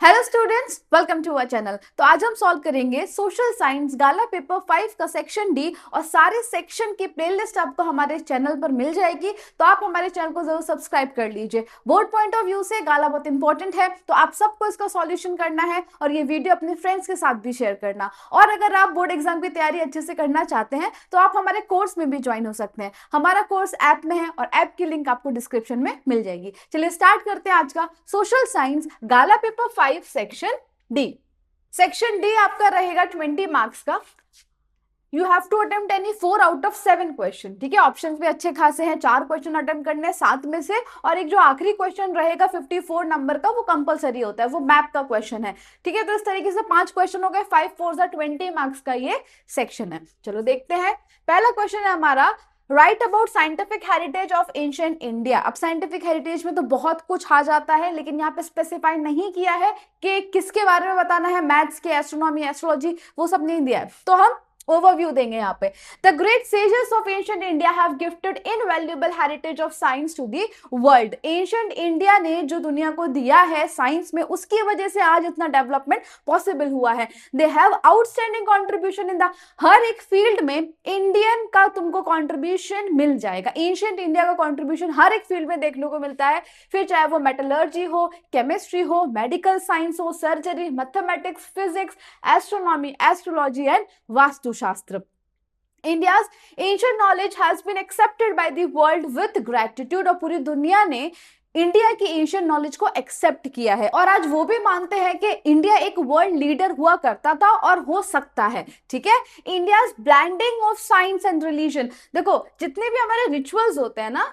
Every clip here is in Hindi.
Hello students, welcome to our channel. तो आज हम सॉल्व करेंगे सोशल साइंस गाला पेपर 5 का सेक्शन डी और सारे सेक्शन की प्लेलिस्ट आपको हमारे चैनल पर मिल जाएगी। तो आप हमारे चैनल को जरूर सब्सक्राइब कर लीजिए। बोर्ड पॉइंट ऑफ व्यू से गाला बहुत इंपॉर्टेंट है, तो आप सबको इसका सॉल्यूशन करना है और ये वीडियो अपने फ्रेंड्स के साथ भी शेयर करना। और अगर आप बोर्ड एग्जाम की तैयारी अच्छे से करना चाहते हैं तो आप हमारे कोर्स में भी ज्वाइन हो सकते हैं। हमारा कोर्स ऐप में है और ऐप की लिंक आपको डिस्क्रिप्शन में मिल जाएगी। चलिए स्टार्ट करते हैं आज का सोशल साइंस गाला paper 5 section D. Section D आपका रहेगा 20 मार्क्स का। You have to attempt any 4 out of 7 question. ठीक है, ऑप्शंस भी अच्छे खासे हैं, 4 क्वेश्चन अटेम्प्ट करने 7 में से, और एक जो आखिरी क्वेश्चन रहेगा 54 नंबर का वो कंपलसरी होता है, वो मैप का क्वेश्चन है। ठीक है, तो इस तरीके से 5 क्वेश्चन हो गए, 5 4 20 मार्क्स का ये सेक्शन है। चलो देखते हैं, पहला क्वेश्चन है हमारा right about scientific heritage of ancient India. अब साइंटिफिक हेरिटेज में तो बहुत कुछ आ जाता है, लेकिन यहाँ पे स्पेसिफाई नहीं किया है कि किसके बारे में बताना है, मैथ्स के, एस्ट्रोनॉमी, एस्ट्रोलॉजी, वो सब नहीं दिया है, तो हम ओवरव्यू देंगे यहाँ पे। The great sages of ancient India have gifted invaluable heritage of science to the world. Ancient India ने जो दुनिया को दिया है साइंस में, उसकी वजह से आज इतना डेवलपमेंट पॉसिबल हुआ है। They have outstanding contribution in the, हर एक फील्ड में इंडियन का तुमको कंट्रीब्यूशन मिल जाएगा। एंशिएंट इंडिया का कंट्रीब्यूशन हर एक फील्ड में देखने को मिलता है, फिर चाहे वो मेटलर्जी हो, केमिस्ट्री हो, मेडिकल साइंस हो, surgery, mathematics, physics, astronomy, astrology and vastu शास्त्र। India's ancient knowledge has been accepted by the world with gratitude। और पूरी दुनिया ने इंडिया की एशियन नॉलेज को एक्सेप्ट किया है, और आज वो भी मानते हैं कि इंडिया एक वर्ल्ड लीडर हुआ करता था और हो सकता है। ठीक है, India's blending of science and religion. देखो, जितने भी हमारे रिचुअल्स होते हैं ना,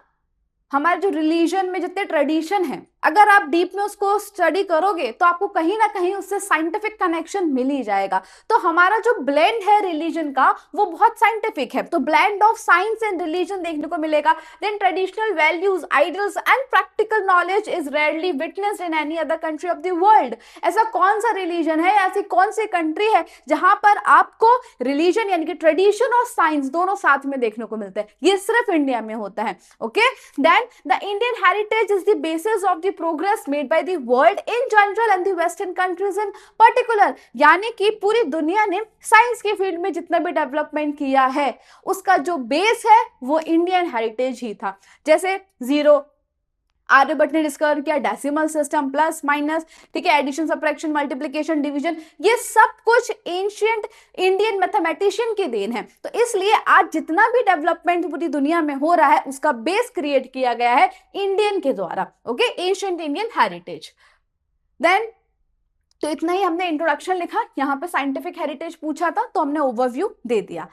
हमारे जो रिलीजन में जितने ट्रेडिशन है, अगर आप डीप में उसको स्टडी करोगे तो आपको कहीं ना कहीं उससे साइंटिफिक कनेक्शन मिल ही जाएगा। तो हमारा जो ब्लेंड है रिलीजन का, वो बहुत साइंटिफिक है, तो blend of science and religion देखने को मिलेगा। Then traditional values, idols and practical knowledge is rarely witnessed in any other country of the world. ऐसा कौन सा रिलीजन है, ऐसी कौन सी कंट्री है जहां पर आपको रिलीजन यानी कि ट्रेडिशन और साइंस दोनों साथ में देखने को मिलते हैं? ये सिर्फ इंडिया में होता है। Okay, then the Indian heritage is the basis of the progress made by the world in general and the western countries in particular। यानी कि पूरी दुनिया ने साइंस के फील्ड में जितना भी डेवलपमेंट किया है, उसका जो बेस है वो इंडियन हेरिटेज ही था। जैसे जीरो आर्यभट्ट ने डिस्कवर किया, डेसिमल सिस्टम, प्लस माइनस, ठीक है, एडिशन, सब्ट्रैक्शन, मल्टीप्लिकेशन, डिवीजन, ये सब कुछ एंशिएंट इंडियन मैथमेटिशियन की देन है। तो इसलिए आज जितना भी डेवलपमेंट पूरी दुनिया में हो रहा है, उसका बेस क्रिएट किया गया है इंडियन के द्वारा। Okay, ancient Indian heritage. Then तो इतना ही हमने इंट्रोडक्शन लिखा, यहाँ पे साइंटिफिक हेरिटेज पूछा था तो हमने ओवरव्यू दे दिया।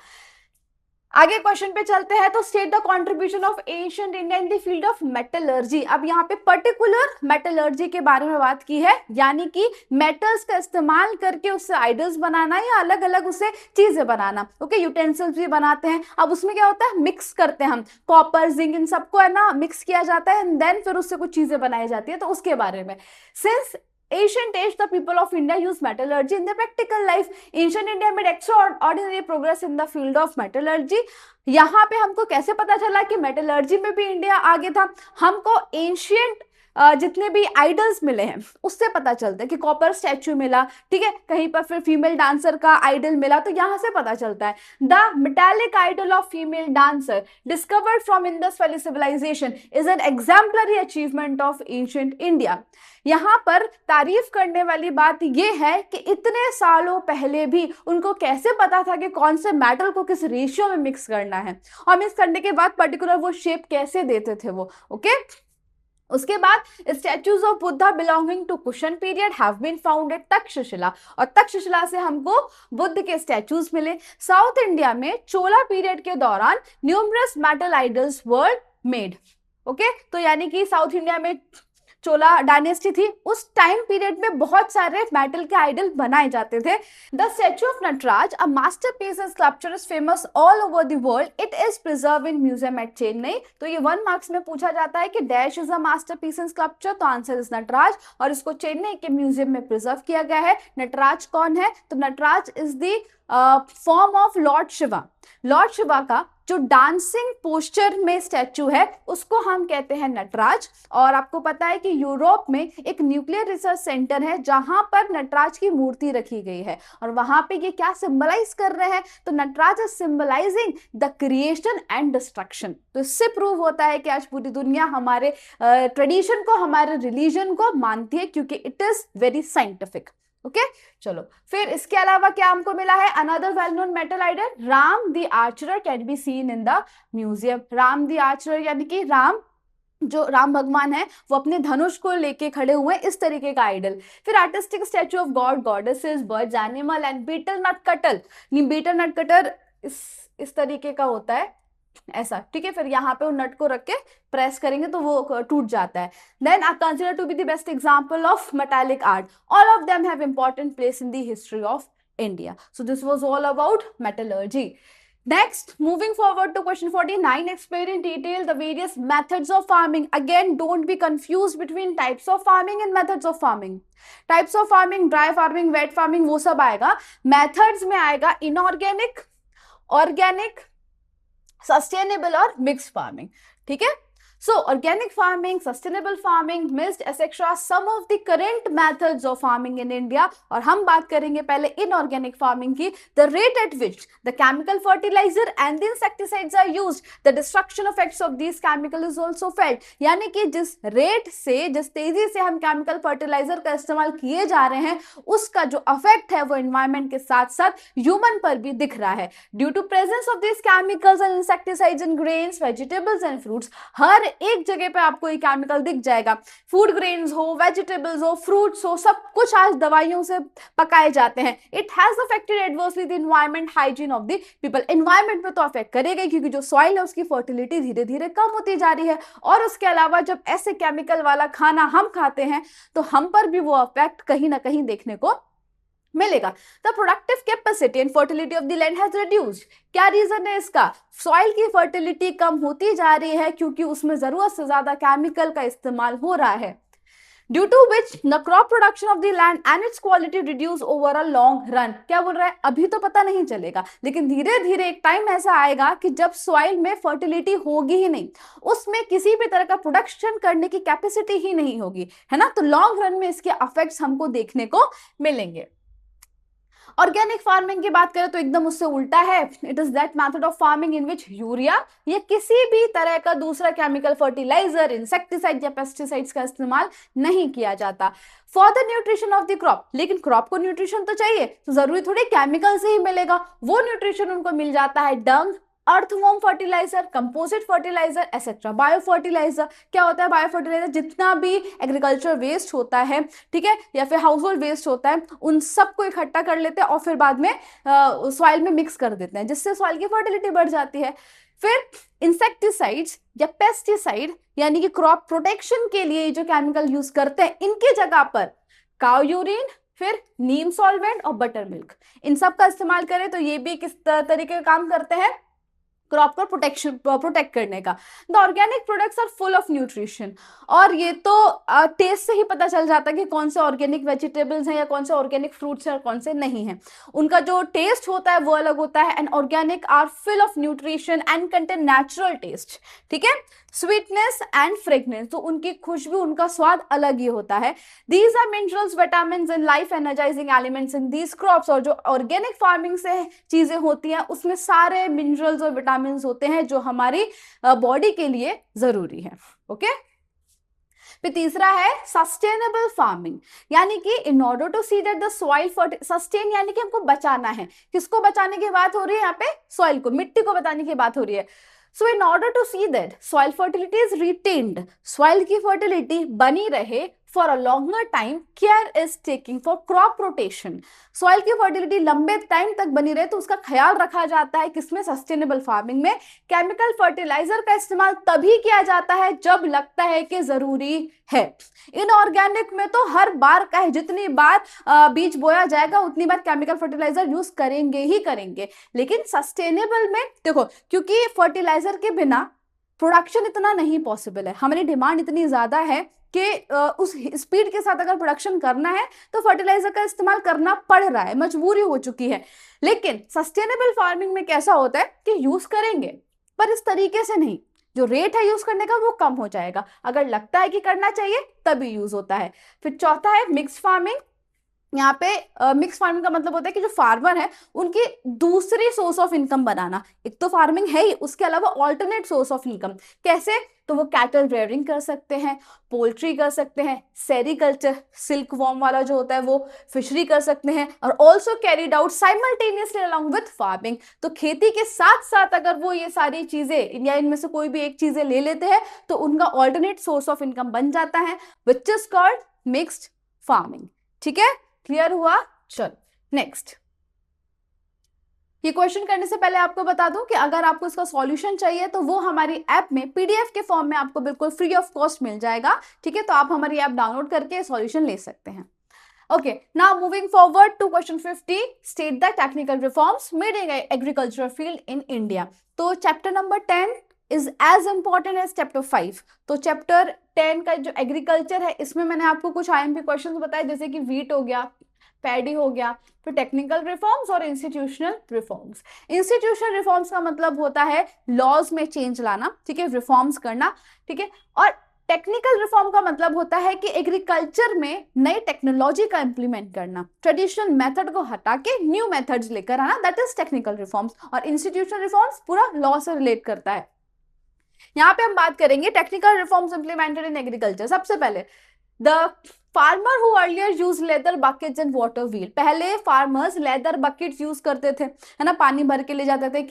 आगे क्वेश्चन पे चलते हैं। तो state the contribution of ancient India in the field of metallurgy. अब यहाँ पे पर्टिकुलर मेटलर्जी के बारे में बात की है, यानी कि मेटल्स का इस्तेमाल करके उससे आइडल्स बनाना या अलग अलग उससे चीजें बनाना। ओके, यूटेंसिल्स भी बनाते हैं। अब उसमें क्या होता है, मिक्स करते हैं हम, कॉपर, जिंक, इन सबको है ना मिक्स किया जाता है, एंड देन फिर उससे कुछ चीजें बनाई जाती है। तो उसके बारे में, since ancient age the people of India use metallurgy in their practical life। ancient India made extraordinary progress in the field of metallurgy। यहाँ पे हमको कैसे पता चला कि मेटलर्जी में भी इंडिया आगे था? हमको एंशियंट जितने भी आइडल्स मिले हैं उससे पता चलता है कि कॉपर स्टैचू मिला, ठीक है, कहीं पर फिर फीमेल डांसर का आइडल मिला, तो यहां से पता चलता है। The metallic idol of female dancer discovered from Indus valley civilisation is an exemplary achievement of ancient India. यहाँ पर तारीफ करने वाली बात यह है कि इतने सालों पहले भी उनको कैसे पता था कि कौन से मेटल को किस रेशियो में मिक्स करना है, और मिक्स करने के बाद पर्टिकुलर वो शेप कैसे देते थे वो। ओके, उसके बाद statues of Buddha belonging to Kushan period have been found at Takshashila, और तक्षशिला से हमको बुद्ध के स्टैच्यूज मिले। साउथ इंडिया में चोला पीरियड के दौरान numerous metal idols were made. Okay, तो यानी कि साउथ इंडिया में चोला डायनेस्टी थी, उस टाइम पीरियड में बहुत सारे मेटल के आइडल बनाए जाते थे। The statue of Nataraj, a masterpiece and sculpture, is famous all over the world. It is preserve in museum at Chennai. तो ये 1 मार्क्स में पूछा जाता है कि dash is a masterpiece and sculpture, तो आंसर इज नटराज, और इसको चेन्नई के म्यूजियम में प्रिजर्व किया गया है। नटराज कौन है? तो Nataraj is the form of lord Shiva. Lord Shiva का जो डांसिंग पोस्चर में स्टैचू है उसको हम कहते हैं नटराज। और आपको पता है कि यूरोप में एक न्यूक्लियर रिसर्च सेंटर है जहां पर नटराज की मूर्ति रखी गई है, और वहां पे ये क्या सिंबलाइज कर रहे हैं, तो Nataraj is symbolising the creation and destruction. तो इससे प्रूव होता है कि आज पूरी दुनिया हमारे ट्रेडिशन को, हमारे रिलीजन को मानती है, क्योंकि it is very scientific. Okay चलो, फिर इसके अलावा क्या हमको मिला है, another well known metal idol Ram the archer can be seen in the museum. Ram the archer यानी कि राम, जो राम भगवान है वो अपने धनुष को लेके खड़े हुए हैं, इस तरीके का आइडल। फिर artistic statue of god, goddesses, birds, animal and betel nut cutter. Betel nut cutter इस तरीके का होता है, ऐसा, ठीक है। फिर यहाँ पे वो नट को रख के प्रेस करेंगे तो वो टूट जाता है। Then are considered to be the best example of metallic art. All of them have important place in the history of India. So this was all about metallurgy. Next, moving forward to question 49, explain in detail the various methods of farming. Again, don't be confused between types of farming and methods of farming. Types of farming, dry farming, wet farming, वो सब आएगा। Methods में आएगा inorganic, organic, सस्टेनेबल और मिक्स्ड फार्मिंग, ठीक है। So organic farming, sustainable farming, mixed etcetera, some of the current methods of farming in India. और हम बात करेंगे पहले इनऑर्गेनिक फार्मिंग की। The rate at which the chemical fertiliser and the insecticides are used, the destruction effects of this chemical is also felt. यानी कि जिस रेट से, जिस तेजी से हम केमिकल फर्टिलाइजर का इस्तेमाल किए जा रहे हैं, उसका जो इफेक्ट है वो एनवायरमेंट के साथ साथ ह्यूमन पर भी दिख रहा है। Due to presence of this chemicals and insecticides in grains, vegetables and fruits, हर एक जगह पे आपको ये केमिकल दिख जाएगा। फूड ग्रेन्स हो, वेजिटेबल्स हो, फ्रूट्स हो, सब कुछ आज दवाइयों से पकाए जाते हैं। It has affected adversely the environment hygiene of the people. Environment पे तो अफेक्ट करेगा, क्योंकि जो सॉइल है उसकी फर्टिलिटी धीरे धीरे कम होती जा रही है। और उसके अलावा जब ऐसे केमिकल वाला खाना हम खाते हैं तो हम पर भी वो अफेक्ट कहीं ना कहीं देखने को मिलेगा। The productive capacity and fertility of the land has reduced. क्या रीजन है इसका? सॉइल की फर्टिलिटी कम होती जा रही है क्योंकि उसमें जरूरत से ज्यादा केमिकल का इस्तेमाल हो रहा है। Due to which the crop production of the land and its quality reduce over a long run. क्या बोल रहा है? अभी तो पता नहीं चलेगा, लेकिन धीरे धीरे एक टाइम ऐसा आएगा कि जब सॉइल में फर्टिलिटी होगी ही नहीं, उसमें किसी भी तरह का प्रोडक्शन करने की कैपेसिटी ही नहीं होगी, है ना। तो लॉन्ग रन में इसके इफेक्ट्स हमको देखने को मिलेंगे। ऑर्गेनिक फार्मिंग की बात करें तो एकदम उससे उल्टा है। It is that method of farming in which urea या किसी भी तरह का दूसरा केमिकल फर्टिलाइजर, इंसेक्टिसाइड या पेस्टिसाइड्स का इस्तेमाल नहीं किया जाता for the nutrition of the crop. लेकिन क्रॉप को न्यूट्रिशन तो चाहिए, तो जरूरी थोड़ी केमिकल से ही मिलेगा। वो न्यूट्रिशन उनको मिल जाता है dung, earthworm fertiliser, composite fertiliser etcetera. Bio fertiliser क्या होता है? बायो फर्टिलाइजर जितना भी एग्रीकल्चर वेस्ट होता है, ठीक है, या फिर हाउस होल्ड वेस्ट होता है, उन सबको इकट्ठा कर लेते हैं और फिर बाद में सॉइल में मिक्स कर देते हैं, जिससे सॉइल की फर्टिलिटी बढ़ जाती है। फिर इंसेक्टिसाइड्स या पेस्टिसाइड यानी कि क्रॉप प्रोटेक्शन के लिए जो केमिकल यूज करते हैं, इनकी जगह पर काउ यूरिन, फिर नीम सॉल्वेंट और बटर मिल्क, इन सब का इस्तेमाल करें तो ये भी किस तरीके का काम करते हैं? क्रॉप को प्रोटेक्ट करने का। The organic products are full of nutrition. और ये तो टेस्ट से ही पता चल जाता है कि कौन से ऑर्गेनिक वेजिटेबल्स हैं या कौन से ऑर्गेनिक फ्रूट्स हैं और कौन से नहीं हैं। उनका जो टेस्ट होता है वो अलग होता है। And organic are full of nutrition and contain natural taste, ठीक है, स्वीटनेस एंड फ्रेगनेंस। तो उनकी खुशबू, उनका स्वाद अलग ही होता है। These are minerals, vitamins and life energising elements in these crops. और जो ऑर्गेनिक फार्मिंग से चीजें होती हैं उसमें सारे मिनरल्स और विटामिन्स होते हैं जो हमारी बॉडी के लिए जरूरी है। ओके, फिर तीसरा है सस्टेनेबल फार्मिंग, यानी कि in order to see that the soil sustain, यानी कि हमको बचाना है। किसको बचाने की बात हो रही है यहाँ पे? सॉइल को, मिट्टी को बचाने की बात हो रही है। So in order to see that soil fertility is retained, soil की fertility बनी रहे for a longer time, care is taking for crop rotation. Soil की fertility लंबे टाइम तक बनी रहे तो उसका ख्याल रखा जाता है। किसमें? सस्टेनेबल फार्मिंग में। केमिकल फर्टिलाइजर का इस्तेमाल तभी किया जाता है जब लगता है कि जरूरी है। इनऑर्गेनिक में तो हर बार का है, जितनी बार बीज बोया जाएगा उतनी बार केमिकल फर्टिलाइजर यूज करेंगे ही करेंगे। लेकिन सस्टेनेबल में देखो, क्योंकि फर्टिलाइजर के बिना प्रोडक्शन इतना नहीं पॉसिबल है, हमारी डिमांड इतनी ज्यादा है कि उस स्पीड के साथ अगर प्रोडक्शन करना है तो फर्टिलाइजर का इस्तेमाल करना पड़ रहा है, मजबूरी हो चुकी है। लेकिन सस्टेनेबल फार्मिंग में कैसा होता है कि यूज करेंगे पर इस तरीके से नहीं, जो रेट है यूज करने का वो कम हो जाएगा, अगर लगता है कि करना चाहिए तभी यूज होता है। फिर चौथा है मिक्स फार्मिंग। यहाँ पे मिक्स फार्मिंग का मतलब होता है कि जो फार्मर है उनकी दूसरी सोर्स ऑफ इनकम बनाना। एक तो फार्मिंग है ही, उसके अलावा ऑल्टरनेट सोर्स ऑफ इनकम कैसे, तो वो कैटल रेयरिंग कर सकते हैं, पोल्ट्री कर सकते हैं, सेरिकल्चर सिल्क वॉर्म वाला जो होता है वो, फिशरी कर सकते हैं, और also carried out simultaneously along with farming. तो खेती के साथ साथ अगर वो ये सारी चीजें या इनमें से कोई भी एक चीजें ले लेते हैं तो उनका ऑल्टरनेट सोर्स ऑफ इनकम बन जाता है, which is called mixed farming. ठीक है, क्लियर हुआ? चलो नेक्स्ट। ये क्वेश्चन करने से पहले आपको बता दूं कि अगर आपको इसका सॉल्यूशन चाहिए तो वो हमारी ऐप में पीडीएफ के फॉर्म में आपको बिल्कुल फ्री ऑफ कॉस्ट मिल जाएगा। ठीक है, तो आप हमारी ऐप डाउनलोड करके सॉल्यूशन ले सकते हैं। Okay, now moving forward to question 50, state the technical reforms made in agricultural field in India. तो chapter number 10 is as important as chapter 5. तो chapter 10 का जो एग्रीकल्चर है इसमें मैंने आपको कुछ IMP क्वेश्चंस बताए, जैसे कि वीट हो गया, पैडी हो गया, फिर टेक्निकल रिफॉर्म्स और इंस्टीट्यूशनल रिफॉर्म्स। इंस्टीट्यूशनल रिफॉर्म्स का मतलब होता है लॉज में चेंज लाना, ठीक है, रिफॉर्म्स करना, ठीक है। और टेक्निकल रिफॉर्म का मतलब होता है कि एग्रीकल्चर में नई टेक्नोलॉजी का इंप्लीमेंट करना, ट्रेडिशनल मेथड को हटा के न्यू मेथड्स लेकर आना, दैट इज टेक्निकल रिफॉर्म्स। और इंस्टीट्यूशनल रिफॉर्म्स पूरा लॉ से रिलेट करता है। यहाँ पे हम बात करेंगे technical reforms implemented in agriculture. सबसे पहले the farmer who earlier use leather buckets and water wheel. पहले फार्मर्स लेदर बकेट्स यूज करते थे, है ना, पानी भर के ले जाते थे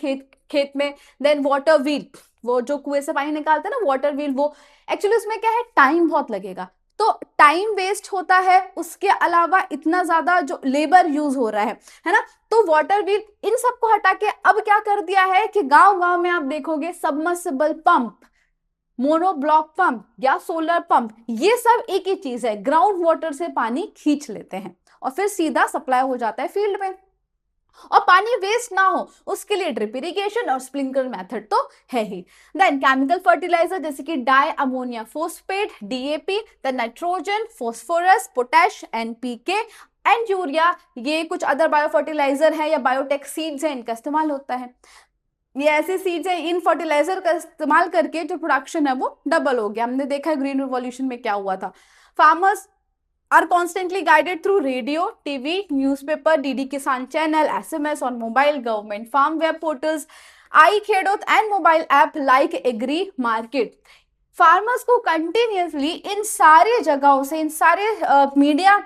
खेत में। देन वाटर व्हील, वो जो कुएं से पानी निकालते हैं ना, वाटर व्हील, वो एक्चुअली उसमें क्या है, टाइम बहुत लगेगा, तो टाइम वेस्ट होता है। उसके अलावा इतना ज्यादा जो लेबर यूज हो रहा है ना, तो वाटर व्हील इन सबको हटा के अब क्या कर दिया है कि गांव गांव में आप देखोगे submersible pump, mono block pump या सोलर पंप, ये सब एक ही चीज है, ग्राउंड वाटर से पानी खींच लेते हैं और फिर सीधा सप्लाई हो जाता है फील्ड में। और पानी वेस्ट ना हो उसके लिए ड्रिप इरिगेशन और स्प्रिंकलर मेथड तो है ही। देन केमिकल फर्टिलाइजर जैसे कि di ammonia phosphate, DAP, then nitrogen, phosphorus, potash, NPK and urea, ये कुछ अदर बायो फर्टिलाइजर है या बायोटेक सीड्स है, इनका इस्तेमाल होता है। ये ऐसे सीड्स है, इन फर्टिलाइजर का इस्तेमाल करके जो प्रोडक्शन है वो डबल हो गया। हमने देखा है ग्रीन रिवॉल्यूशन में क्या हुआ था। Farmers are constantly guided through radio, TV, newspaper, DD Kisan channel, SMS on mobile, government farm web portals, iKhedot and mobile app like Agri Market. Farmers को कंटिन्यूसली इन सारी जगहों से, इन सारे मीडिया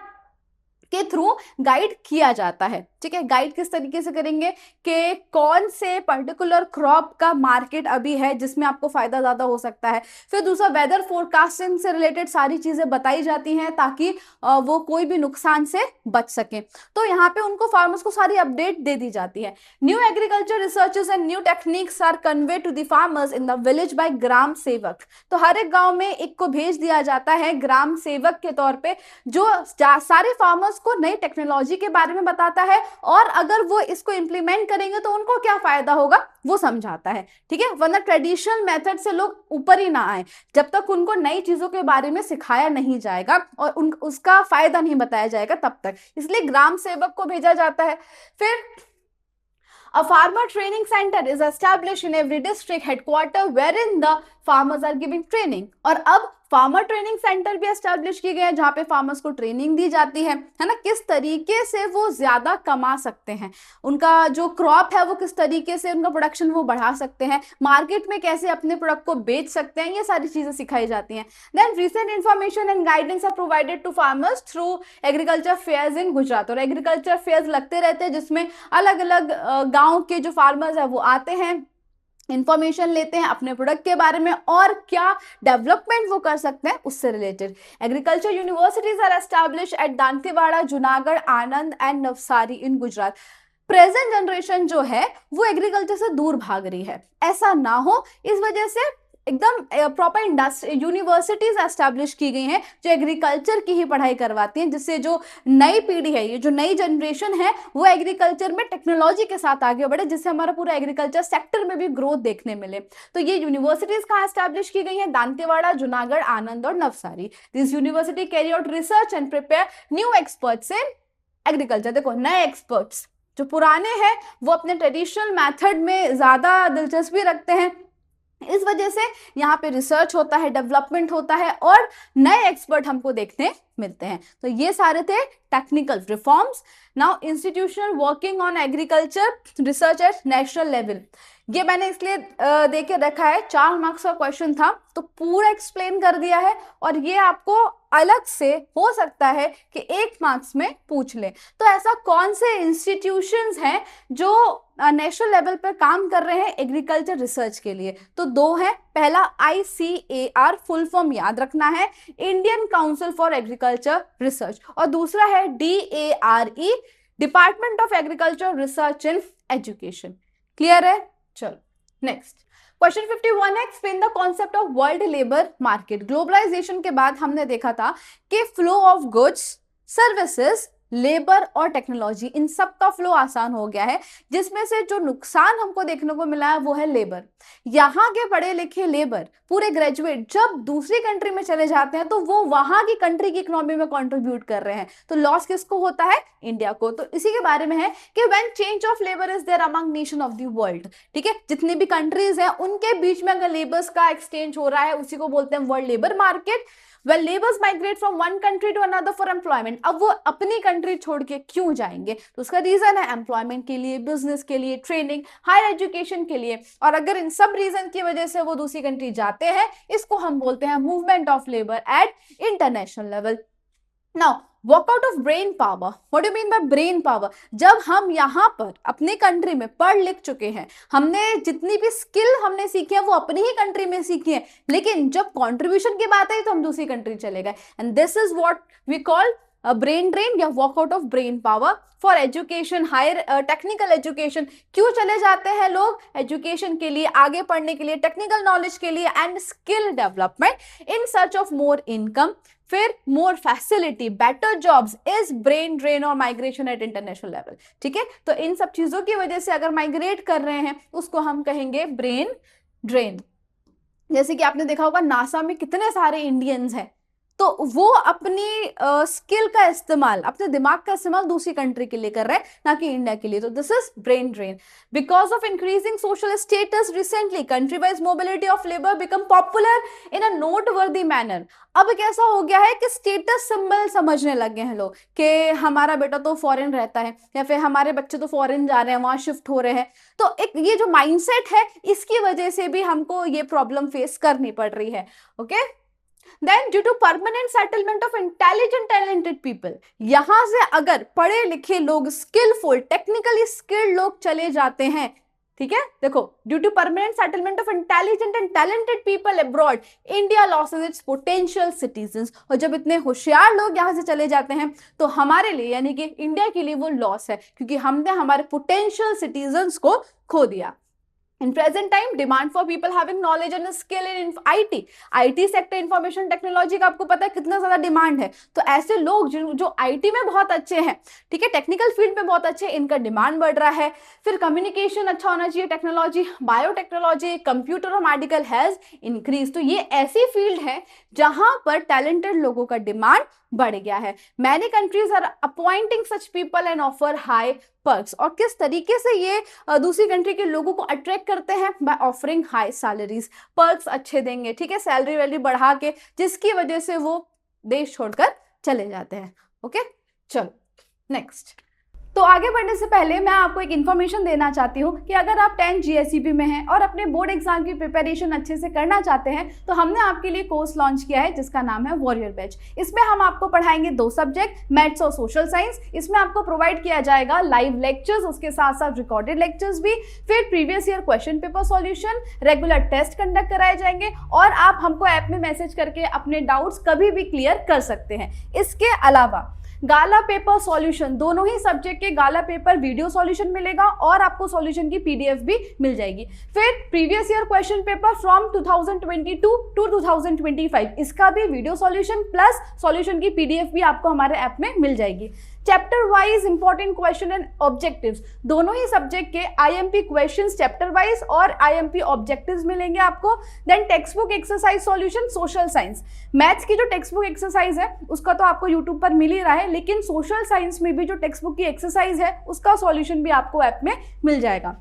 के थ्रू गाइड किया जाता है। ठीक है, गाइड किस तरीके से करेंगे कि कौन से पर्टिकुलर क्रॉप का मार्केट अभी है जिसमें आपको फायदा ज्यादा हो सकता है। फिर दूसरा, वेदर फोरकास्टिंग से रिलेटेड सारी चीजें बताई जाती हैं ताकि वो कोई भी नुकसान से बच सके। तो यहाँ पे उनको फार्मर्स को सारी अपडेट दे दी जाती है। New agriculture researches and new techniques are convey to the farmers in the village by Gram Sevak. तो हर एक गांव में एक को भेज दिया जाता है ग्राम सेवक के तौर पे, जो सारे फार्मर्स को नई टेक्नोलॉजी के बारे में बताता है और अगर वो इसको इंप्लीमेंट करेंगे तो उनको क्या फायदा होगा वो समझाता है। ठीक है, वरना ट्रेडिशनल मेथड से लोग ऊपर ही ना आए जब तक उनको नई चीजों के बारे में सिखाया नहीं जाएगा और उसका फायदा नहीं बताया जाएगा तब तक, इसलिए ग्राम सेवक को भेजा जाता है। फिर A farmer training center is established in every district headquarter wherein the farmers are giving training। और अब फार्मर ट्रेनिंग सेंटर भी एस्टैब्लिश किए गए हैं जहां पे फार्मर्स को ट्रेनिंग दी जाती है ना, किस तरीके से वो ज्यादा कमा सकते हैं, उनका जो क्रॉप है वो किस तरीके से उनका प्रोडक्शन वो बढ़ा सकते हैं, मार्केट में कैसे अपने प्रोडक्ट को बेच सकते हैं, ये सारी चीजें सिखाई जाती हैं। Then recent information and guidance are provided to farmers through agriculture fairs in Gujarat. और एग्रीकल्चर फेयर्स लगते रहते हैं जिसमें अलग अलग गाँव के जो फार्मर्स है वो आते हैं, इंफॉर्मेशन लेते हैं अपने प्रोडक्ट के बारे में और क्या डेवलपमेंट वो कर सकते हैं उससे related. Agriculture universities are establish at Dantewada, Junagadh, Anand and Navsari in Gujarat. Present generation जो है वो एग्रीकल्चर से दूर भाग रही है, ऐसा ना हो इस वजह से एकदम प्रॉपर यूनिवर्सिटीज एस्टैब्लिश की गई हैं जो एग्रीकल्चर की ही पढ़ाई करवाती हैं, जिससे जो नई पीढ़ी है, ये जो नई जनरेशन है, वो एग्रीकल्चर में टेक्नोलॉजी के साथ आगे बढ़े, जिससे हमारा पूरा एग्रीकल्चर सेक्टर में भी ग्रोथ देखने मिले। तो ये यूनिवर्सिटीज कहाँ एस्टैब्लिश की गई हैं? दांतेवाड़ा, जूनागढ़, आनंद और Navsari. This university carry out research and prepare new experts in agriculture. देखो, नए एक्सपर्ट्स, जो पुराने हैं वो अपने ट्रेडिशनल मेथड में ज्यादा दिलचस्पी रखते हैं, इस वजह से यहाँ पे रिसर्च होता है, डेवलपमेंट होता है और नए एक्सपर्ट हमको देखने मिलते हैं। तो ये सारे थे technical reforms. Now institutional working on agriculture research eight national level, ये मैंने इसलिए देके रखा है, 4 मार्क्स का क्वेश्चन था तो पूरा एक्सप्लेन कर दिया है, और ये आपको अलग से हो सकता है कि 1 मार्क्स में पूछ ले। तो ऐसा कौन से इंस्टीट्यूशंस हैं जो नेशनल लेवल पर काम कर रहे हैं एग्रीकल्चर रिसर्च के लिए? तो 2 हैं। पहला ICAR, फुल फॉर्म याद रखना है, Indian council for agriculture research, और दूसरा है DARE, department of agriculture research and education. Clear है? चलो नेक्स्ट क्वेश्चन 51 है, explain the concept of world labour market. Globalisation के बाद हमने देखा था कि flow of goods, services, labour और टेक्नोलॉजी, इन सब का फ्लो आसान हो गया है, जिसमें से जो नुकसान हमको देखने को मिला है वो है लेबर। यहाँ के पढ़े लिखे लेबर, पूरे ग्रेजुएट, जब दूसरी कंट्री में चले जाते हैं तो वो वहां की कंट्री की इकोनॉमी में कंट्रीब्यूट कर रहे हैं, तो लॉस किसको होता है? इंडिया को। तो इसी के बारे में है कि when change of labour is there among nation of the world, ठीक है, जितनी भी कंट्रीज हैं उनके बीच में अगर लेबर्स का एक्सचेंज हो रहा है, उसी को बोलते हैं world labour market. When laborers migrate from one country to another for employment, अब वो अपनी कंट्री छोड़ के क्यों जाएंगे? तो उसका रीजन है एम्प्लॉयमेंट के लिए, बिजनेस के लिए, ट्रेनिंग, हायर एजुकेशन के लिए, और अगर इन सब रीजन की वजह से वो दूसरी कंट्री जाते हैं, इसको हम बोलते हैं movement of labour at international level. Now workout of brain power, what do mean by brain power? जब हम यहाँ पर अपनी कंट्री में पढ़ लिख चुके हैं, हमने जितनी भी स्किल हमने सीखी है वो अपनी ही कंट्री में सीखी है, लेकिन जब कंट्रीब्यूशन की बात आई तो हम दूसरी कंट्री चले गए, and this is what we call brain drain या workout of brain power. For education, higher technical education, क्यों चले जाते हैं लोग? एजुकेशन के लिए, आगे पढ़ने के लिए, टेक्निकल नॉलेज के लिए, and skill development in search of more income, फिर more facility, better jobs, is brain drain और माइग्रेशन एट इंटरनेशनल लेवल। ठीक है, तो इन सब चीजों की वजह से अगर माइग्रेट कर रहे हैं उसको हम कहेंगे ब्रेन ड्रेन। जैसे कि आपने देखा होगा नासा में कितने सारे इंडियंस हैं, तो वो अपनी स्किल का इस्तेमाल, अपने दिमाग का इस्तेमाल दूसरी कंट्री के लिए कर रहे हैं, ना कि इंडिया के लिए। तो this is brain drain. Because of increasing social status recently country wise mobility of labour become popular in a noteworthy manner. अब कैसा हो गया है कि स्टेटस सिंबल समझने लगे हैं लोग कि हमारा बेटा तो फॉरेन रहता है, या फिर हमारे बच्चे तो फॉरेन जा रहे हैं, वहां शिफ्ट हो रहे हैं। तो एक ये जो माइंडसेट है, इसकी वजह से भी हमको ये प्रॉब्लम फेस करनी पड़ रही है। Okay, Then due to permanent settlement of intelligent talented people, यहां से अगर पढ़े लिखे लोग, स्किलफुल, टेक्निकली स्किल्ड लोग चले जाते हैं, ठीक है, देखो, due to permanent settlement of intelligent and talented people abroad, India loses its potential citizens. और जब इतने होशियार लोग यहाँ से चले जाते हैं तो हमारे लिए, यानी कि इंडिया के लिए वो लॉस है, क्योंकि हमने हमारे पोटेंशियल सिटीजन्स को खो दिया। In present time, demand for people having knowledge and skill in IT sector, information technology का आपको पता है कितना ज्यादा डिमांड है। तो ऐसे लोग जो IT में बहुत अच्छे हैं, ठीक है, टेक्निकल फील्ड में बहुत अच्छे हैं, इनका डिमांड बढ़ रहा है। फिर कम्युनिकेशन अच्छा होना चाहिए, टेक्नोलॉजी, बायोटेक्नोलॉजी, कंप्यूटर और मेडिकल हैज इंक्रीज। तो ये ऐसी फील्ड है जहां पर टैलेंटेड लोगों का डिमांड बढ़ गया है। Many countries are appointing such people and offer high perks. और किस तरीके से ये दूसरी कंट्री के लोगों को अट्रैक्ट करते हैं? By offering high salaries, perks अच्छे देंगे, ठीक है, सैलरी वैलरी बढ़ा के, जिसकी वजह से वो देश छोड़कर चले जाते हैं। ओके, चलो नेक्स्ट। तो आगे बढ़ने से पहले मैं आपको एक इन्फॉर्मेशन देना चाहती हूँ कि अगर आप 10th GSEB में हैं और अपने बोर्ड एग्जाम की प्रिपरेशन अच्छे से करना चाहते हैं तो हमने आपके लिए कोर्स लॉन्च किया है जिसका नाम है वॉरियर बैच। इसमें हम आपको पढ़ाएंगे 2 सब्जेक्ट, मैथ्स और सोशल साइंस। इसमें आपको प्रोवाइड किया जाएगा लाइव लेक्चर्स, उसके साथ साथ रिकॉर्डेड लेक्चर्स भी, फिर previous year question paper solution, regular test conduct कराए जाएंगे, और आप हमको ऐप में मैसेज करके अपने डाउट्स कभी भी क्लियर कर सकते हैं। इसके अलावा गाला पेपर सॉल्यूशन, दोनों ही सब्जेक्ट के गाला पेपर वीडियो सॉल्यूशन मिलेगा और आपको सॉल्यूशन की पीडीएफ भी मिल जाएगी। फिर previous year question paper from 2022 to 2025, इसका भी वीडियो सॉल्यूशन प्लस सॉल्यूशन की पीडीएफ भी आपको हमारे ऐप में मिल जाएगी। Chapter wise important question and objectives, दोनों ही सब्जेक्ट के आईएमपी क्वेश्चंस चैप्टर वाइज और आईएमपी ऑब्जेक्टिव्स मिलेंगे आपको। Then text book exercise solution social science, maths की जो टेक्स्ट बुक एक्सरसाइज है उसका तो आपको यूट्यूब पर मिल ही रहा है, लेकिन सोशल साइंस में भी जो टेक्स्ट बुक की एक्सरसाइज है उसका सॉल्यूशन भी आपको ऐप में मिल जाएगा।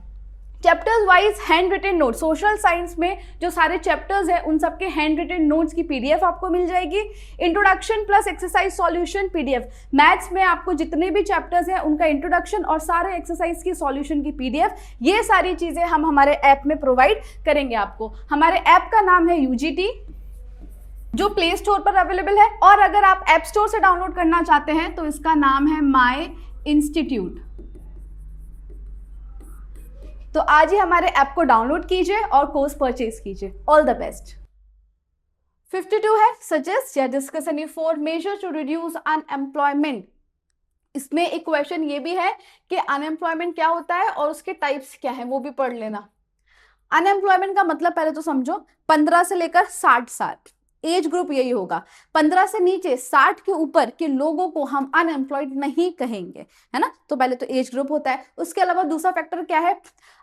Chapters wise hand written note, social science में जो सारे चैप्टर्स हैं उन सबके हैंड रिटन नोट्स की पीडीएफ आपको मिल जाएगी। Introduction plus exercise solution PDF, maths में आपको जितने भी चैप्टर्स हैं उनका इंट्रोडक्शन और सारे एक्सरसाइज की सॉल्यूशन की पीडीएफ, ये सारी चीजें हम हमारे ऐप में प्रोवाइड करेंगे आपको। हमारे ऐप का नाम है यूजीटी, जो प्ले स्टोर पर अवेलेबल है, और अगर आप ऐप स्टोर से डाउनलोड करना चाहते हैं तो इसका नाम है माई इंस्टीट्यूट। तो आज ही हमारे ऐप को डाउनलोड कीजिए और कोर्स परचेज कीजिए। All the best. 52 है सजेस्ट या discuss any 4 major to reduce unemployment. इसमें एक क्वेश्चन ये भी है कि अनएम्प्लॉयमेंट क्या होता है और उसके टाइप्स क्या है, वो भी पढ़ लेना। अनएम्प्लॉयमेंट का मतलब पहले तो समझो, 15 से लेकर 60 साल एज ग्रुप यही होगा। 15 से नीचे 60 के ऊपर के लोगों को हम अनएम्प्लॉयड नहीं कहेंगे, है ना। तो पहले तो एज ग्रुप होता है। उसके अलावा दूसरा फैक्टर क्या है,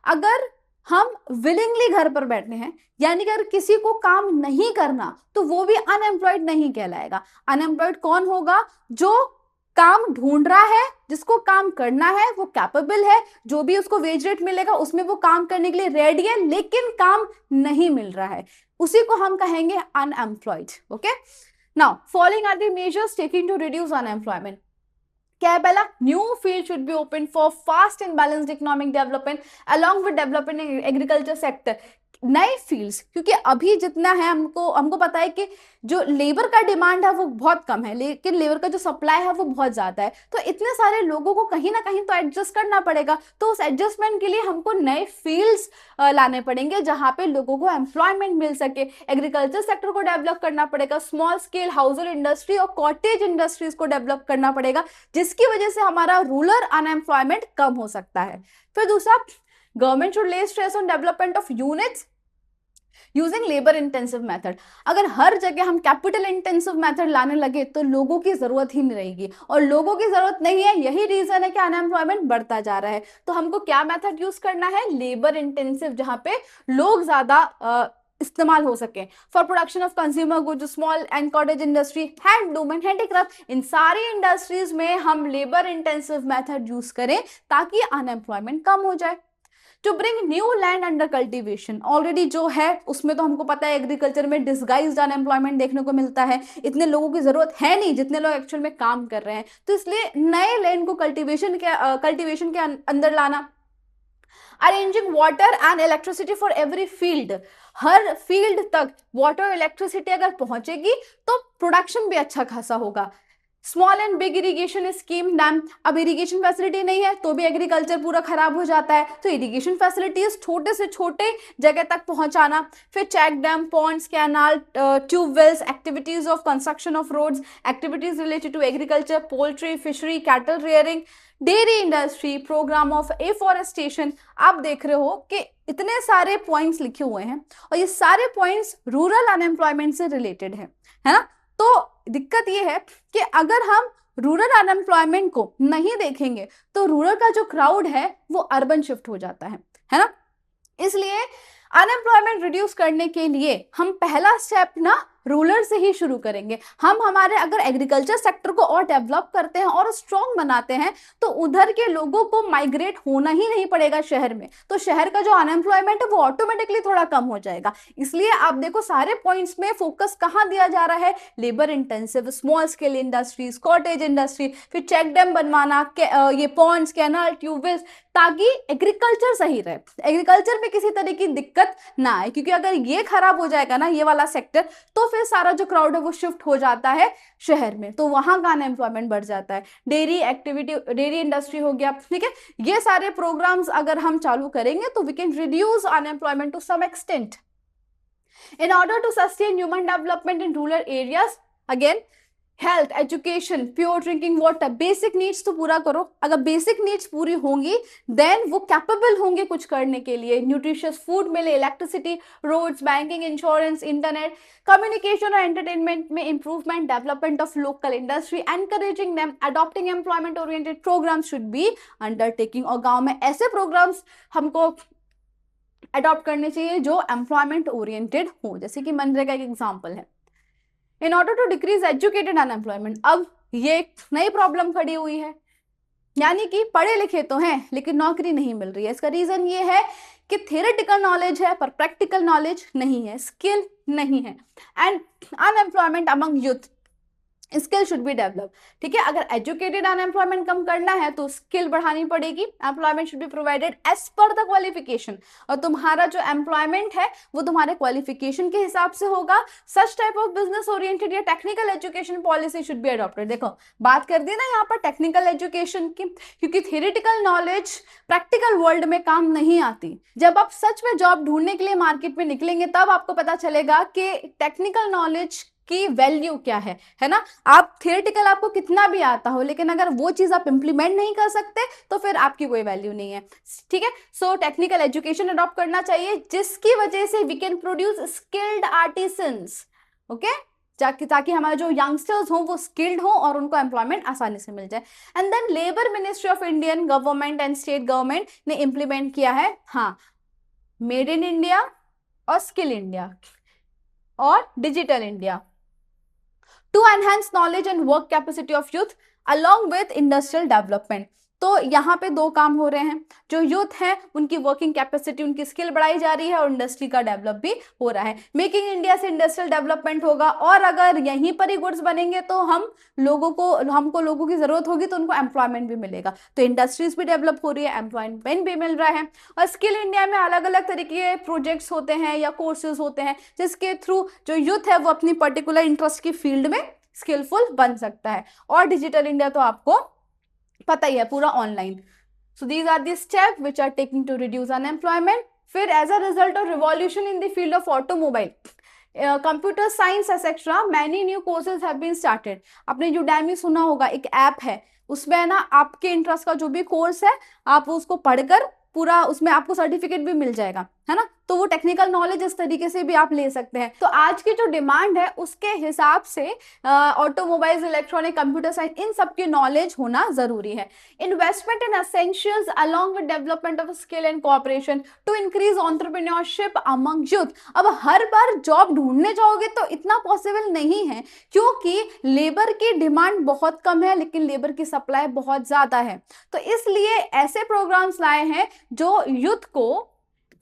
अगर हम विलिंगली घर पर बैठे हैं, यानी कि अगर किसी को काम नहीं करना, तो वो भी अनएम्प्लॉयड नहीं कहलाएगा। अनएम्प्लॉयड कौन होगा, जो काम ढूंढ रहा है, जिसको काम करना है, वो कैपेबल है, जो भी उसको वेज रेट मिलेगा उसमें वो काम करने के लिए रेडी है, लेकिन काम नहीं मिल रहा है, उसी को हम कहेंगे unemployed. Okay, now following are the measures taking to reduce unemployment. क्या है पहला, new field should be open for fast and balanced economic development along with development in agriculture sector. नए फील्ड्स, क्योंकि अभी जितना है हमको पता है कि जो लेबर का डिमांड है वो बहुत कम है, लेकिन लेबर का जो सप्लाई है वो बहुत ज्यादा है। तो इतने सारे लोगों को कहीं ना कहीं तो एडजस्ट करना पड़ेगा। तो उस एडजस्टमेंट के लिए हमको नए फील्ड्स लाने पड़ेंगे जहां पे लोगों को एम्प्लॉयमेंट मिल सके। एग्रीकल्चर सेक्टर को डेवलप करना पड़ेगा, small scale house hold industry और कॉटेज इंडस्ट्रीज को डेवलप करना पड़ेगा, जिसकी वजह से हमारा रूरल अनएम्प्लॉयमेंट कम हो सकता है। फिर दूसरा, गवर्नमेंट शुड ले stress on development of units using labour intensive method. अगर हर जगह हम कैपिटल इंटेंसिव मेथड लाने लगे तो लोगों की जरूरत ही नहीं रहेगी, और लोगों की जरूरत नहीं है, यही रीजन है कि अनएम्प्लॉयमेंट बढ़ता जा रहा है। तो हमको क्या मेथड यूज करना है, लेबर इंटेंसिव, जहां पे लोग ज्यादा इस्तेमाल हो सके। For production of consumer goods, small and cottage industry, handloom and handicraft, इन सारी इंडस्ट्रीज में हम लेबर इंटेंसिव मेथड यूज करें ताकि अनएम्प्लॉयमेंट कम हो जाए। To bring new land under cultivation, already जो है उसमें तो हमको पता है एग्रीकल्चर में डिसगाइज्ड अनएम्प्लॉयमेंट देखने को मिलता है, इतने लोगों की जरूरत है नहीं जितने लोग एक्चुअल में काम कर रहे हैं, तो इसलिए नए लैंड को कल्टीवेशन के अंदर लाना। Arranging water and electricity for every field, her field तक वाटर और इलेक्ट्रिसिटी अगर पहुंचेगी तो प्रोडक्शन भी अच्छा खासा होगा। Small and big irrigation scheme dam, अब इरिगेशन फैसिलिटी नहीं है तो भी एग्रीकल्चर पूरा खराब हो जाता है, तो इरिगेशन फैसिलिटीज छोटे से छोटे जगह तक पहुंचाना। फिर check dam, ponds, canal, tubewells, activities of construction of roads, activities related to agriculture, poultry, fishery, cattle rearing, dairy industry, programme of afforestation. आप देख रहे हो कि इतने सारे पॉइंट्स लिखे हुए हैं और ये सारे पॉइंट्स रूरल अनएम्प्लॉयमेंट से रिलेटेड है ना। तो दिक्कत ये है कि अगर हम रूरल अनएम्प्लॉयमेंट को नहीं देखेंगे तो रूरल का जो क्राउड है वो अर्बन शिफ्ट हो जाता है ना। इसलिए अनएम्प्लॉयमेंट रिड्यूस करने के लिए हम पहला स्टेप ना रूरल से ही शुरू करेंगे। हम हमारे अगर एग्रीकल्चर सेक्टर को और डेवलप करते हैं और स्ट्रॉन्ग बनाते हैं तो उधर के लोगों को माइग्रेट होना ही नहीं पड़ेगा शहर में, तो शहर का जो अनएम्प्लॉयमेंट है वो ऑटोमेटिकली थोड़ा कम हो जाएगा। इसलिए आप देखो सारे पॉइंट्स में फोकस कहाँ दिया जा रहा है, labour intensive, small scale industries, cottage industry, फिर चेक डैम बनवाना, ये पॉन्ड्स, कैनाल, ट्यूबवेल्स, ताकि एग्रीकल्चर सही रहे, एग्रीकल्चर में किसी तरह की दिक्कत ना आए। क्योंकि अगर ये खराब हो जाएगा ना ये वाला सेक्टर, तो फिर सारा जो क्राउड है वो शिफ्ट हो जाता है शहर में, तो वहां का अनएम्प्लॉयमेंट बढ़ जाता है। डेयरी एक्टिविटी, डेयरी इंडस्ट्री हो गया, ठीक है। ये सारे प्रोग्राम्स अगर हम चालू करेंगे तो we can reduce unemployment to some extent. In order to sustain human development in rural areas, again, health, education, pure drinking water, basic needs तो पूरा करो। अगर बेसिक नीड्स पूरी होंगी देन वो कैपेबल होंगे कुछ करने के लिए। न्यूट्रिशियस फूड मिले, electricity, roads, banking, insurance, internet, communication और एंटरटेनमेंट में improvement, development of local industry, encouraging them, adopting employment oriented programmes should be undertaking. और गांव में ऐसे प्रोग्राम्स हमको अडॉप्ट करने चाहिए जो एम्प्लॉयमेंट ओरिएंटेड हो, जैसे कि मनरेगा एक एग्जाम्पल है। In order to decrease educated unemployment, अब ये एक नई प्रॉब्लम खड़ी हुई है, यानी कि पढ़े लिखे तो हैं लेकिन नौकरी नहीं मिल रही है। इसका रीजन ये है कि थियोरेटिकल नॉलेज है पर प्रैक्टिकल नॉलेज नहीं है, स्किल नहीं है। And unemployment among youth, skill should be develop. ठीक है, अगर एजुकेटेड अनएम्प्लॉयमेंट कम करना है तो स्किल बढ़ानी पड़ेगी। Employment should be provided as per the qualification, और तुम्हारा जो एम्प्लॉयमेंट है वो तुम्हारे क्वालिफिकेशन के हिसाब से होगा। Such type of business oriented या technical education policy should be adopted. देखो बात कर दी ना यहाँ पर टेक्निकल एजुकेशन की, क्योंकि थियोरेटिकल नॉलेज प्रैक्टिकल वर्ल्ड में काम नहीं आती। जब आप सच में जॉब ढूंढने के लिए मार्केट में निकलेंगे तब आपको पता चलेगा कि टेक्निकल नॉलेज की वैल्यू क्या है ना। आप थियोरेटिकल आपको कितना भी आता हो लेकिन अगर वो चीज आप इंप्लीमेंट नहीं कर सकते तो फिर आपकी कोई वैल्यू नहीं है। ठीक है, सो टेक्निकल एजुकेशन अडॉप्ट करना चाहिए जिसकी वजह से we can produce skilled artisans. Okay, ताकि हमारे जो यंगस्टर्स हों वो स्किल्ड हों और उनको एम्प्लॉयमेंट आसानी से मिल जाए। And then labour ministry of Indian government and state government ने इंप्लीमेंट किया है, हाँ, मेड इन इंडिया और स्किल इंडिया और digital India to enhance knowledge and work capacity of youth along with industrial development। तो यहाँ पे दो काम हो रहे हैं, जो यूथ है उनकी वर्किंग कैपेसिटी, उनकी स्किल बढ़ाई जा रही है और इंडस्ट्री का डेवलप भी हो रहा है। मेकिंग इंडिया से इंडस्ट्रियल डेवलपमेंट होगा और अगर यहीं पर ही गुड्स बनेंगे तो हमको लोगों की जरूरत होगी तो उनको एम्प्लॉयमेंट भी मिलेगा। तो इंडस्ट्रीज भी डेवलप हो रही है, एम्प्लॉयमेंट भी मिल रहा है। और स्किल इंडिया में अलग अलग तरीके के प्रोजेक्ट्स होते हैं या कोर्सेज होते हैं जिसके थ्रू जो यूथ है वो अपनी पर्टिकुलर इंटरेस्ट की फील्ड में स्किलफुल बन सकता है। और डिजिटल इंडिया तो आपको पता ही है पूरा online. So these are the step which are taking to reduce unemployment. फिर as a result of revolution in the field of automobile, computer science etcetera, many new courses have been started. आपने यूडेमी सुना होगा, एक ऐप है, उसमें है ना आपके इंटरेस्ट का जो भी कोर्स है आप उसको पढ़कर पूरा उसमें आपको सर्टिफिकेट भी मिल जाएगा, है ना। तो वो टेक्निकल नॉलेज इस तरीके से भी आप ले सकते हैं। तो आज की जो डिमांड है उसके हिसाब से ऑटोमोबाइल्स, इलेक्ट्रॉनिक, कंप्यूटर साइंस, इन सब की नॉलेज होना जरूरी है। Investment in essentials along with development of skill and cooperation to increase entrepreneurship among youth. अब हर बार जॉब ढूंढने जाओगे तो इतना पॉसिबल नहीं है क्योंकि लेबर की डिमांड बहुत कम है लेकिन लेबर की सप्लाई बहुत ज्यादा है। तो इसलिए ऐसे प्रोग्राम्स लाए हैं जो यूथ को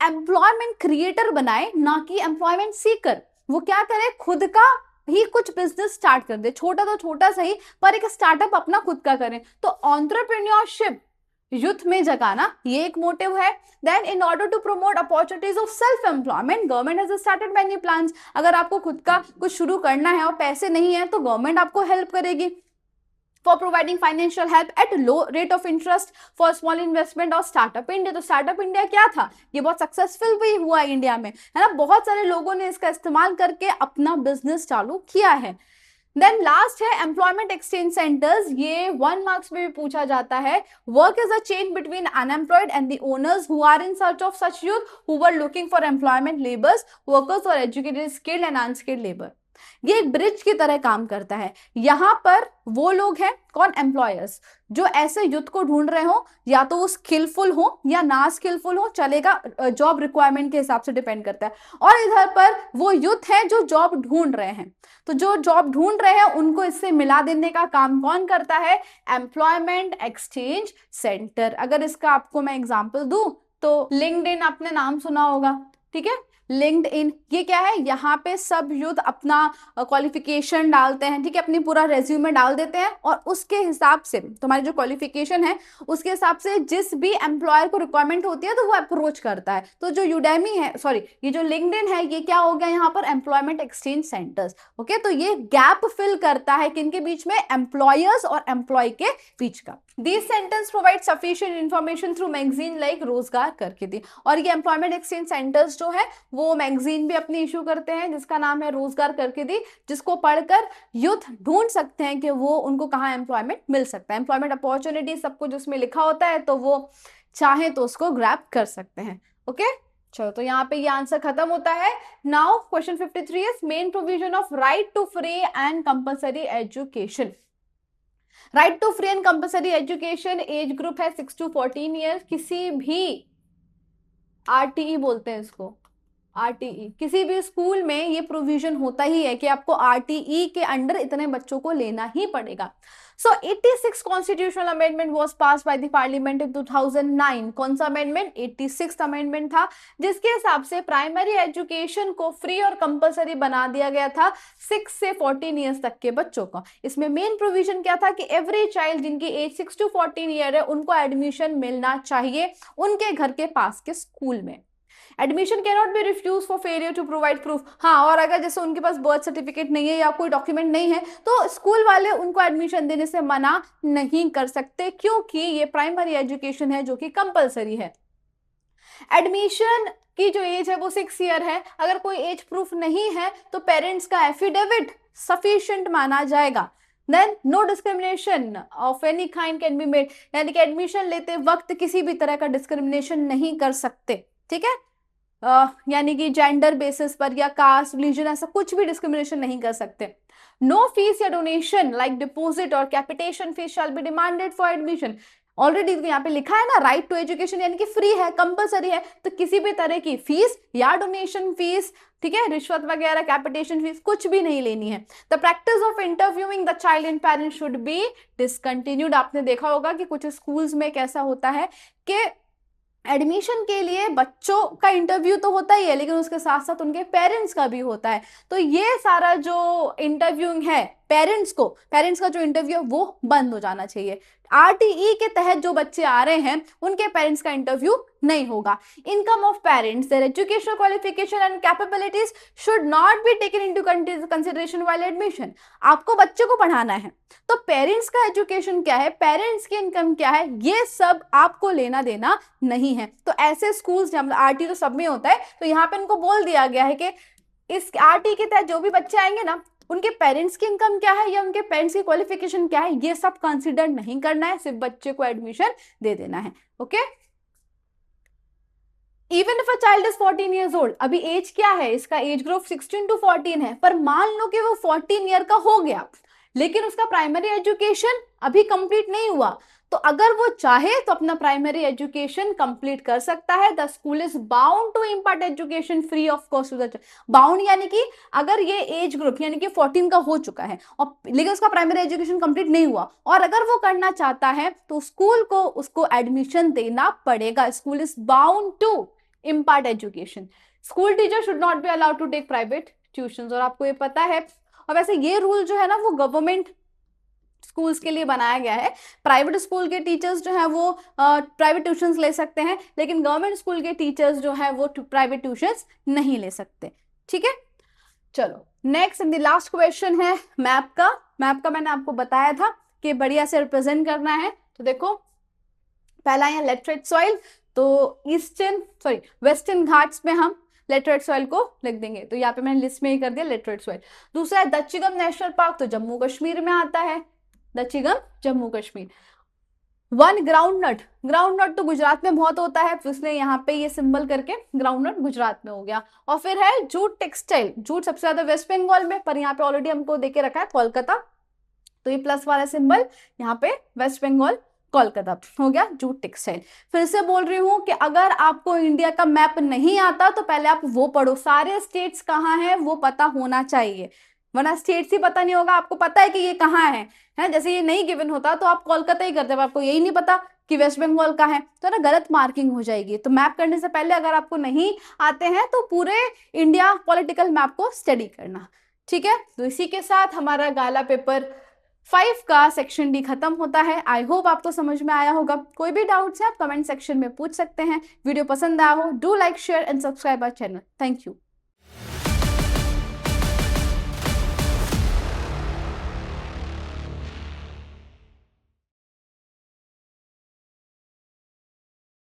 एम्प्लॉयमेंट क्रिएटर बनाए, ना कि एम्प्लॉयमेंट सीकर। वो क्या करे, खुद का ही कुछ बिजनेस स्टार्ट कर दे, छोटा तो छोटा सही पर एक स्टार्टअप अपना खुद का करें। तो एंटरप्रेन्योरशिप यूथ में जगाना ये एक मोटिव है। Then in order to promote opportunities of self employment, government has started many plans. अगर आपको खुद का कुछ शुरू करना है और पैसे नहीं है तो गवर्नमेंट आपको हेल्प करेगी for providing financial help at low rate of interest for small investment और स्टार्टअप इंडिया। तो स्टार्टअप इंडिया क्या था, ये बहुत सक्सेसफुल भी हुआ इंडिया में, है ना। बहुत सारे लोगों ने इसका इस्तेमाल करके अपना बिजनेस चालू किया है। देन लास्ट है एम्प्लॉयमेंट एक्सचेंज सेंटर्स। ये 1 मार्क्स में भी पूछा जाता है। Work is a chain between unemployed and the owners who are in search of such youth who were looking for employment, labours, workers और educated, skilled and unskilled labour. ये एक ब्रिज की तरह काम करता है। यहां पर वो लोग हैं, कौन, एम्प्लॉयर्स, जो ऐसे यूथ को ढूंढ रहे हो, या तो वो स्किलफुल हो या ना स्किलफुल हो, चलेगा, जॉब रिक्वायरमेंट के हिसाब से डिपेंड करता है। और इधर पर वो यूथ है जो जॉब ढूंढ रहे हैं। तो जो जॉब ढूंढ रहे हैं उनको इससे मिला देने का काम कौन करता है, एम्प्लॉयमेंट एक्सचेंज सेंटर। अगर इसका आपको मैं एग्जांपल दूं तो लिंक्डइन आपने नाम सुना होगा, ठीक है। लिंक्डइन ये क्या है, यहाँ पे सब यूथ अपना क्वालिफिकेशन डालते हैं, ठीक है, अपनी पूरा रेज्यूमे डाल देते हैं और उसके हिसाब से तुम्हारी जो क्वालिफिकेशन है उसके हिसाब से जिस भी एम्प्लॉयर को रिक्वायरमेंट होती है तो वो अप्रोच करता है। तो जो यूडेमी है, सॉरी, ये जो लिंक्डइन है, ये क्या हो गया यहाँ पर, एम्प्लॉयमेंट एक्सचेंज सेंटर्स। ओके, तो ये गैप फिल करता है किनके बीच में, एम्प्लॉयर्स और एम्प्लॉय के बीच का। These centers provide sufficient information through magazine like रोजगार करके दी। और ये एम्प्लॉयमेंट एक्सचेंज सेंटर्स जो है वो मैगजीन भी अपनी इशू करते हैं जिसका नाम है रोजगार कारकिर्दी, जिसको पढ़कर यूथ ढूंढ सकते हैं कि वो उनको कहाँ एम्प्लॉयमेंट मिल सकता है, एम्प्लॉयमेंट अपॉर्चुनिटी सब कुछ उसमें लिखा होता है, तो वो चाहे तो उसको ग्रैब कर सकते हैं। ओके, चलो तो यहाँ पे ये आंसर खत्म होता है। Now question 53 is main provision of right to free and compulsory education. Right to free and compulsory education age group है 6 to 14 ईयर्स। किसी भी आरटीई बोलते हैं इसको, आरटीई, किसी भी स्कूल में ये प्रोविजन होता ही है कि आपको आरटीई के अंडर इतने बच्चों को लेना ही पड़ेगा। सो 86 constitutional amendment was pass by the parliament in 2009। कौन सा अमेंडमेंट? 86 अमेंडमेंट था, जिसके हिसाब से प्राइमरी एजुकेशन को फ्री और कंपलसरी बना दिया गया था 6 से 14 ईयर्स तक के बच्चों को। इसमें मेन प्रोविजन क्या था कि एवरी चाइल्ड जिनकी एज 6 to 14 ईयर है उनको एडमिशन मिलना चाहिए उनके घर के पास के स्कूल में। Admission can not be refuse for failure to provide proof. हाँ, और अगर जैसे उनके पास बर्थ सर्टिफिकेट नहीं है या कोई डॉक्यूमेंट नहीं है तो स्कूल वाले उनको एडमिशन देने से मना नहीं कर सकते, क्योंकि ये प्राइमरी एजुकेशन है जो कि कंपलसरी है। एडमिशन की जो एज है वो 6 ईयर है। अगर कोई एज प्रूफ नहीं है तो पेरेंट्स का एफिडेविट सफिशिएंट माना जाएगा। Then no discrimination of any kind can be made, यानी कि एडमिशन लेते वक्त किसी भी तरह का डिस्क्रिमिनेशन नहीं कर सकते। ठीक है, यानी कि जेंडर बेसिस पर या कास्ट रिलीजन ऐसा कुछ भी डिस्क्रिमिनेशन नहीं कर सकते। नो फीस या डोनेशन लाइक डिपॉजिट और capitation fees shall be demanded for admission. Already यहाँ पे लिखा है ना राइट टू एजुकेशन, यानी कि फ्री है, कंपलसरी है, तो किसी भी तरह की फीस या डोनेशन फीस, ठीक है, रिश्वत वगैरह, कैपिटेशन फीस कुछ भी नहीं लेनी है। The practice of interviewing the child and parents should be discontinued. आपने देखा होगा कि कुछ स्कूल्स में कैसा होता है कि एडमिशन के लिए बच्चों का इंटरव्यू तो होता ही है, लेकिन उसके साथ साथ उनके पेरेंट्स का भी होता है। तो ये सारा जो इंटरव्यूइंग है पेरेंट्स का जो इंटरव्यू है वो बंद हो जाना चाहिए। आरटीई के तहत जो बच्चे आ रहे हैं उनके पेरेंट्स का इंटरव्यू नहीं होगा। Income of parents, there educational qualification and capabilities should not be taken into consideration while admission. आपको बच्चे को पढ़ाना है तो पेरेंट्स का एजुकेशन क्या है, पेरेंट्स की इनकम क्या है, ये सब आपको लेना देना नहीं है। तो ऐसे स्कूल्स जब आरटी तो सब में होता है, तो यहाँ पे इनको बोल दिया गया है कि इस आरटी के तहत जो भी बच्चे आएंगे ना उनके पेरेंट्स की इनकम क्या है या उनके पेरेंट्स की क्वालिफिकेशन क्या है, ये सब कंसीडर नहीं करना है, सिर्फ बच्चे को एडमिशन दे देना है। Okay, even if a child is 14 years old, अभी एज क्या है इसका, एज ग्रुप 16 to 14 है, पर मान लो कि वो 14 ईयर का हो गया लेकिन उसका प्राइमरी एजुकेशन अभी कंप्लीट नहीं हुआ, तो अगर वो चाहे तो अपना प्राइमरी एजुकेशन कंप्लीट कर सकता है। The school is bound to impart education free of cost to the child. Bound यानी कि अगर ये एज ग्रुप यानी कि 14 का हो चुका है और लेकिन उसका प्राइमरी एजुकेशन कंप्लीट नहीं हुआ और अगर वो करना चाहता है तो स्कूल को उसको एडमिशन देना पड़ेगा। School is bound to impart education. School teacher should not be allowed to take private tuitions, और आपको ये पता है। और वैसे ये रूल जो है ना वो गवर्नमेंट स्कूल्स के लिए बनाया गया है। प्राइवेट स्कूल के टीचर्स जो है वो प्राइवेट ट्यूशंस ले सकते हैं, लेकिन गवर्नमेंट स्कूल के टीचर्स जो है वो प्राइवेट ट्यूशंस नहीं ले सकते। ठीक है, चलो next and the last question है मैप का। मैप का मैंने आपको बताया था कि बढ़िया से रिप्रेजेंट करना है। तो देखो पहला है लेटरेट सॉइल, तो वेस्टर्न घाट्स में हम लेटरेट सॉइल को लिख देंगे, तो यहाँ पे मैंने लिस्ट में ही कर दिया लेटरेट सॉइल। दूसरा है दच्चिगम नेशनल पार्क, तो जम्मू कश्मीर में आता है, Dachigam Jammu Kashmir. One groundnut तो गुजरात में बहुत होता है, तो इसलिए यहाँ पे ये सिंबल करके ग्राउंड नट गुजरात में हो गया। और फिर है जूट टेक्सटाइल, जूट सबसे ज्यादा वेस्ट बंगाल में, पर यहाँ पे ऑलरेडी हमको देके रखा है कोलकाता, तो ये प्लस वाला सिंबल यहाँ पे वेस्ट बंगाल कोलकाता हो गया जूट टेक्सटाइल। फिर से बोल रही हूँ कि अगर आपको इंडिया का मैप नहीं आता तो पहले आप वो पढ़ो, सारे स्टेट्स कहाँ हैं वो पता होना चाहिए, वरना स्टेट्स ही पता नहीं होगा। आपको पता है कि ये कहाँ है, जैसे ये नहीं गिवन होता तो आप कोलकाता ही करते, आपको यही नहीं पता कि वेस्ट बंगाल का है, तो ना गलत मार्किंग हो जाएगी। तो मैप करने से पहले अगर आपको नहीं आते हैं तो पूरे इंडिया पॉलिटिकल मैप को स्टडी करना। ठीक है, तो इसी के साथ हमारा गाला पेपर 5 का सेक्शन डी खत्म होता है। आई होप आपको समझ में आया होगा। कोई भी डाउट्स है आप कमेंट सेक्शन में पूछ सकते हैं। वीडियो पसंद आया हो do like share and subscribe our channel. Thank you.